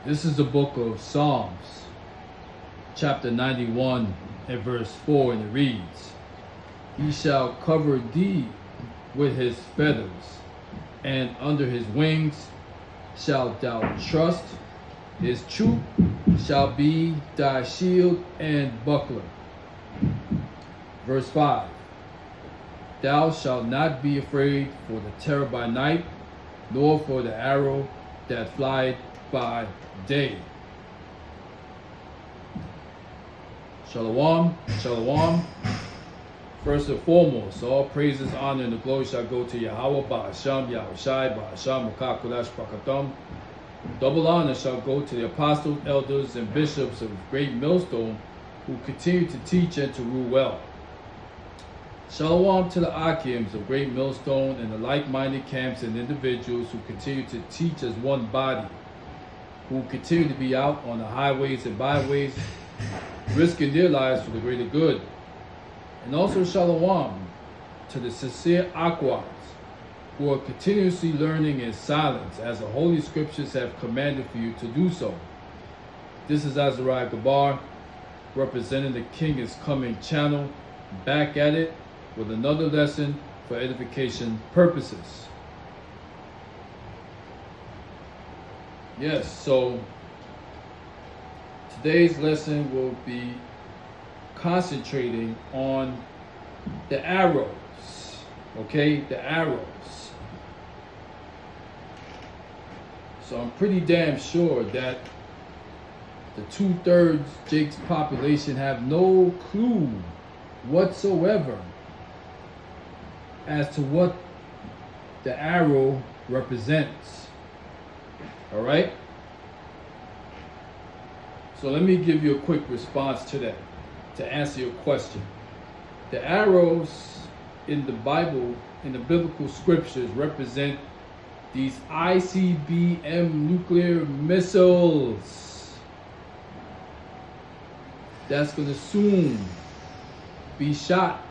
This is the book of Psalms, chapter 91 and verse 4, and it reads, He shall cover thee with his feathers, and under his wings shalt thou trust. His truth shall be thy shield and buckler. Verse 5, Thou shalt not be afraid for the terror by night, nor for the arrow that flieth by day. Shalom, shalom. First and foremost, all praises, honor, and the glory shall go to Yahweh, Ba'asham, Yahushai, Ba'asham, Makakodash, Bakatam. Double honor shall go to the apostles, elders, and bishops of Great Millstone who continue to teach and to rule well. Shalom to the Akims of Great Millstone and the like-minded camps and individuals who continue to teach as one body, who continue to be out on the highways and byways, risking their lives for the greater good. And also shalom to the sincere Aquas, who are continuously learning in silence as the Holy Scriptures have commanded for you to do so. This is Azariah Gabar, representing the King is Coming channel, back at it with another lesson for edification purposes. Yes, so today's lesson will be concentrating on the arrows, okay, the arrows. So I'm pretty damn sure that the 2/3 Jake's population have no clue whatsoever as to what the arrow represents. All right? So let me give you a quick response to that, to answer your question. The arrows in the Bible, in the biblical scriptures, represent these ICBM nuclear missiles that's going to soon be shot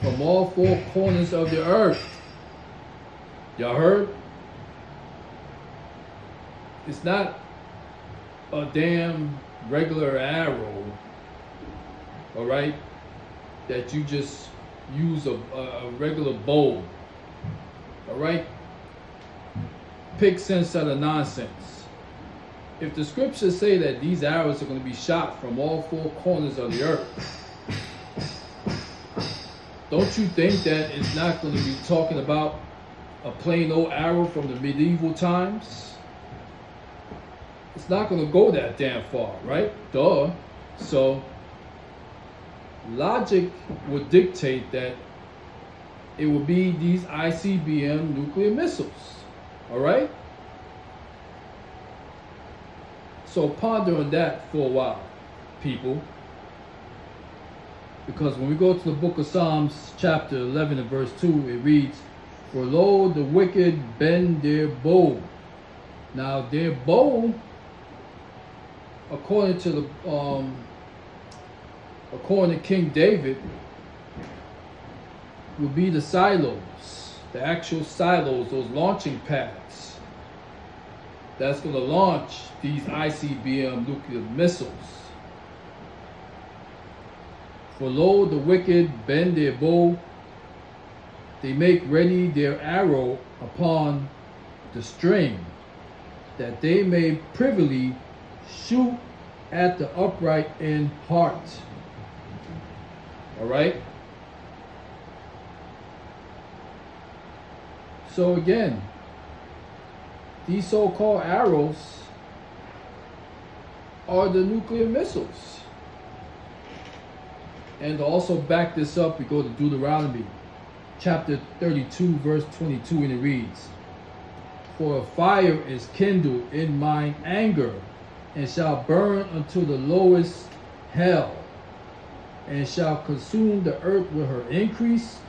from all four corners of the earth. Y'all heard? It's not a damn regular arrow, all right, that you just use a regular bow, all right? Pick sense out of nonsense. If the scriptures say that these arrows are going to be shot from all four corners of the earth, don't you think that it's not going to be talking about a plain old arrow from the medieval times? It's not going to go that damn far, right? Duh. So logic would dictate that it would be these ICBM nuclear missiles, all right? So ponder on that for a while, people. Because when we go to the book of Psalms, chapter 11 and verse 2, it reads, For lo, the wicked bend their bow. Now, their bow, according to King David, would be the silos, the actual silos, those launching pads that's going to launch these ICBM nuclear missiles. For lo, the wicked bend their bow, they make ready their arrow upon the string, that they may privily shoot at the upright in heart. All right? So again, these so-called arrows are the nuclear missiles. And to also back this up, we go to Deuteronomy chapter 32, verse 22, and it reads, For a fire is kindled in mine anger, and shall burn unto the lowest hell, and shall consume the earth with her increase,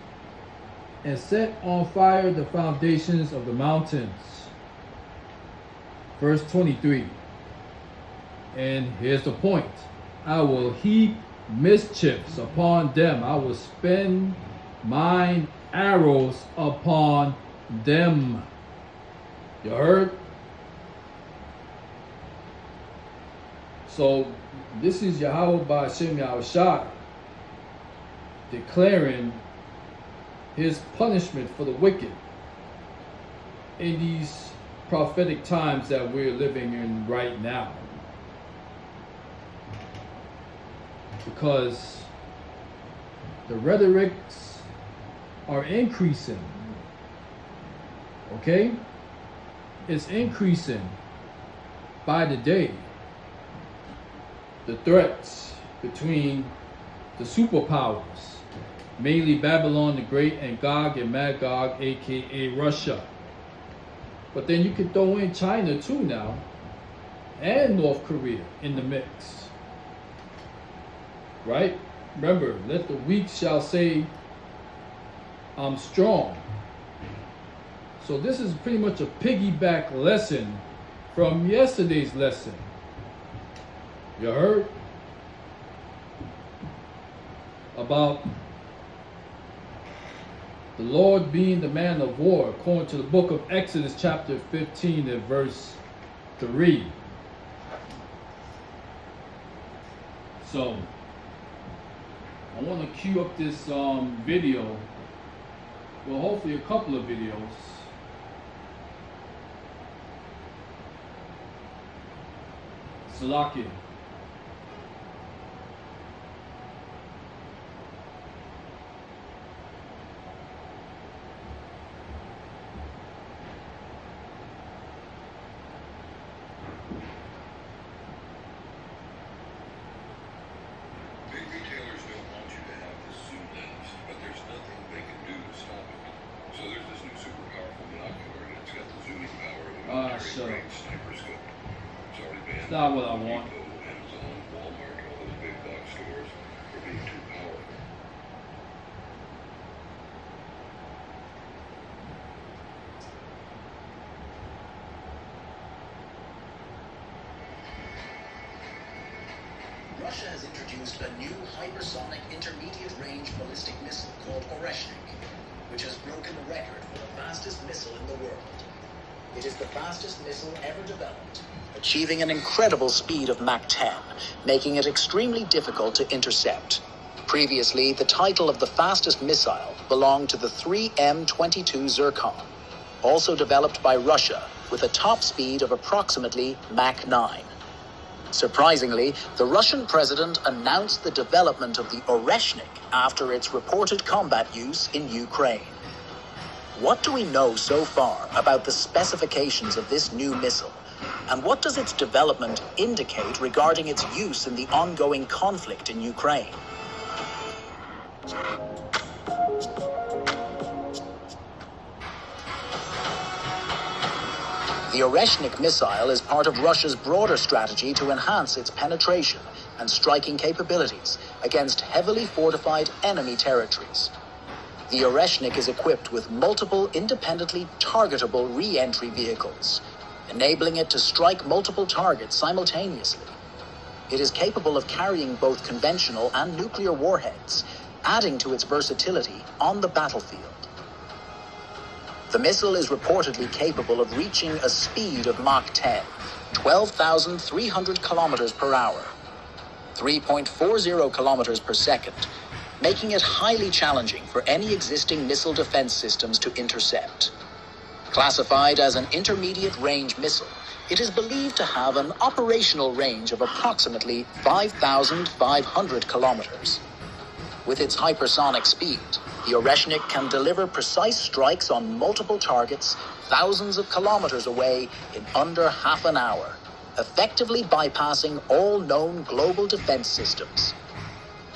and set on fire the foundations of the mountains. Verse 23, and here's the point. I will heap mischiefs upon them. I will spend mine arrows upon them. You heard? So this is Yahweh Ba'ashem Yahushai declaring his punishment for the wicked in these prophetic times that we're living in right now. Because the rhetorics are increasing. Okay? It's increasing by the day. The threats between the superpowers, mainly Babylon the Great and Gog and Magog, aka Russia. But then you can throw in China too now, and North Korea in the mix. Right? Remember, let the weak shall say, I'm strong. So this is pretty much a piggyback lesson from yesterday's lesson. You heard? About the Lord being the man of war, according to the book of Exodus chapter 15 and verse 3. So, I want to cue up this video, well hopefully a couple of videos. Salakia. It's not what I want. Russia has introduced a new hypersonic intermediate-range ballistic missile called Oreshnik, which has broken the record for the fastest missile in the world. It is the fastest missile ever developed, achieving an incredible speed of Mach 10, making it extremely difficult to intercept. Previously, the title of the fastest missile belonged to the 3M-22 Zircon, also developed by Russia, with a top speed of approximately Mach 9. Surprisingly, the Russian president announced the development of the Oreshnik after its reported combat use in Ukraine. What do we know so far about the specifications of this new missile? And what does its development indicate regarding its use in the ongoing conflict in Ukraine? The Oreshnik missile is part of Russia's broader strategy to enhance its penetration and striking capabilities against heavily fortified enemy territories. The Oreshnik is equipped with multiple independently targetable re-entry vehicles, enabling it to strike multiple targets simultaneously. It is capable of carrying both conventional and nuclear warheads, adding to its versatility on the battlefield. The missile is reportedly capable of reaching a speed of Mach 10, 12,300 kilometers per hour, 3.40 kilometers per second, making it highly challenging for any existing missile defense systems to intercept. Classified as an intermediate-range missile, it is believed to have an operational range of approximately 5,500 kilometers. With its hypersonic speed, the Oreshnik can deliver precise strikes on multiple targets thousands of kilometers away in under half an hour, effectively bypassing all known global defense systems.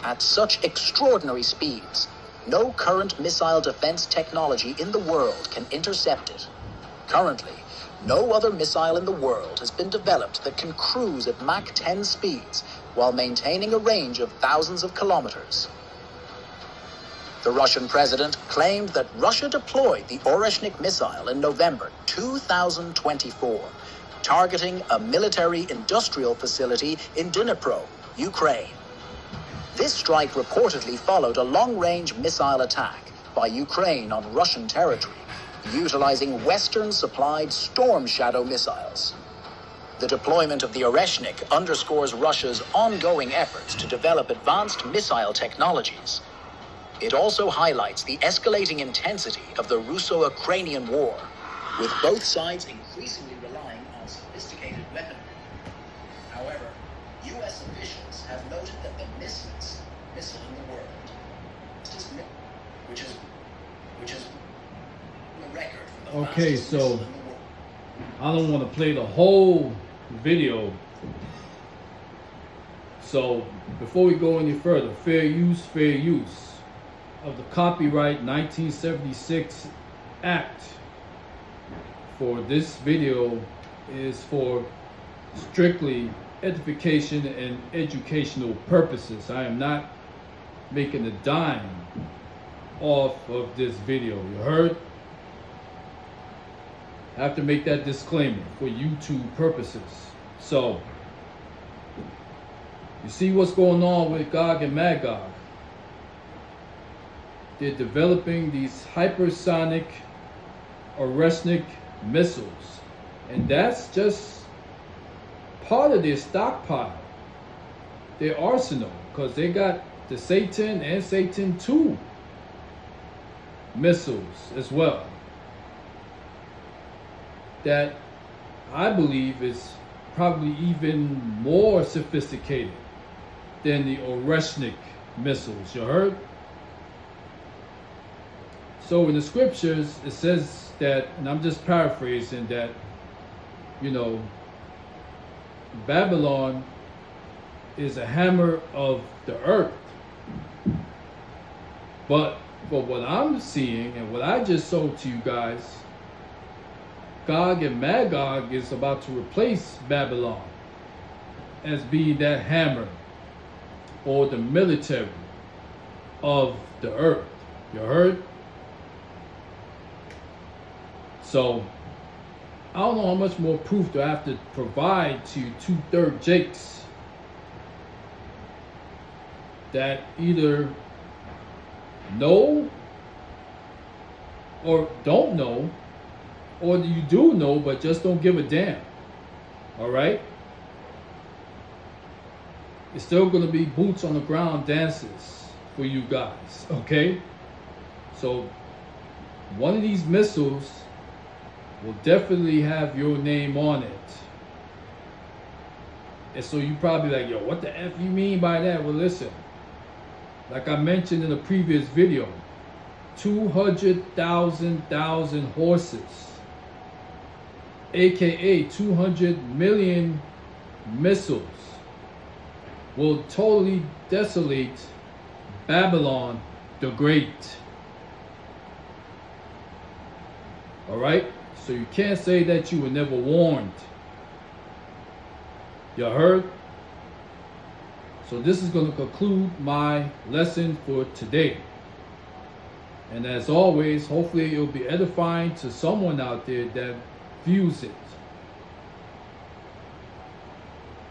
At such extraordinary speeds, no current missile defense technology in the world can intercept it. Currently, no other missile in the world has been developed that can cruise at Mach 10 speeds while maintaining a range of thousands of kilometers. The Russian president claimed that Russia deployed the Oreshnik missile in November 2024, targeting a military-industrial facility in Dnipro, Ukraine. This strike reportedly followed a long-range missile attack by Ukraine on Russian territory, utilizing Western-supplied Storm Shadow missiles. The deployment of the Oreshnik underscores Russia's ongoing efforts to develop advanced missile technologies. It also highlights the escalating intensity of the Russo-Ukrainian war, with both sides increasingly relying on sophisticated weaponry. However, U.S. officials have noted that the missilest missile in the world, which is the record for the Okay, fastest so missile in the world. I don't want to play the whole video. So before we go any further, fair use of the Copyright 1976 Act for this video is for strictly edification and educational purposes. I am not making a dime off of this video. You heard? I have to make that disclaimer for YouTube purposes. So, you see what's going on with Gog and Magog. They're developing these hypersonic Oreshnik missiles. And that's just part of their stockpile, their arsenal, because they got the Satan and Satan II missiles as well, that I believe is probably even more sophisticated than the Oreshnik missiles. You heard? So in the scriptures, it says that, and I'm just paraphrasing, that, you know, Babylon is a hammer of the earth. But for what I'm seeing and what I just sold to you guys, Gog and Magog is about to replace Babylon as being that hammer or the military of the earth. You heard? So, I don't know how much more proof do I have to provide to 2/3 Jakes that either know or don't know, or you do know but just don't give a damn. All right? It's still going to be boots on the ground dances for you guys. Okay? So, one of these missiles will definitely have your name on it. And so you probably like, yo, what the F you mean by that? Well, listen, like I mentioned in a previous video, 200,000 horses, aka 200 million missiles, will totally desolate Babylon the Great. All right? So you can't say that you were never warned. You heard? So this is going to conclude my lesson for today. And as always, hopefully it'll be edifying to someone out there that views it.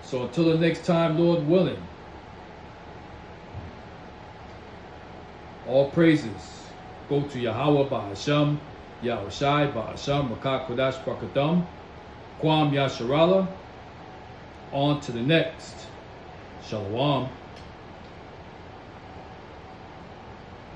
So until the next time, Lord willing, all praises go to Yahweh Ba'Hashem, Yahushai Ba'Hashem, Rakak Kodash Barakatam, Kwam Yasharala. On to the next. Shalom.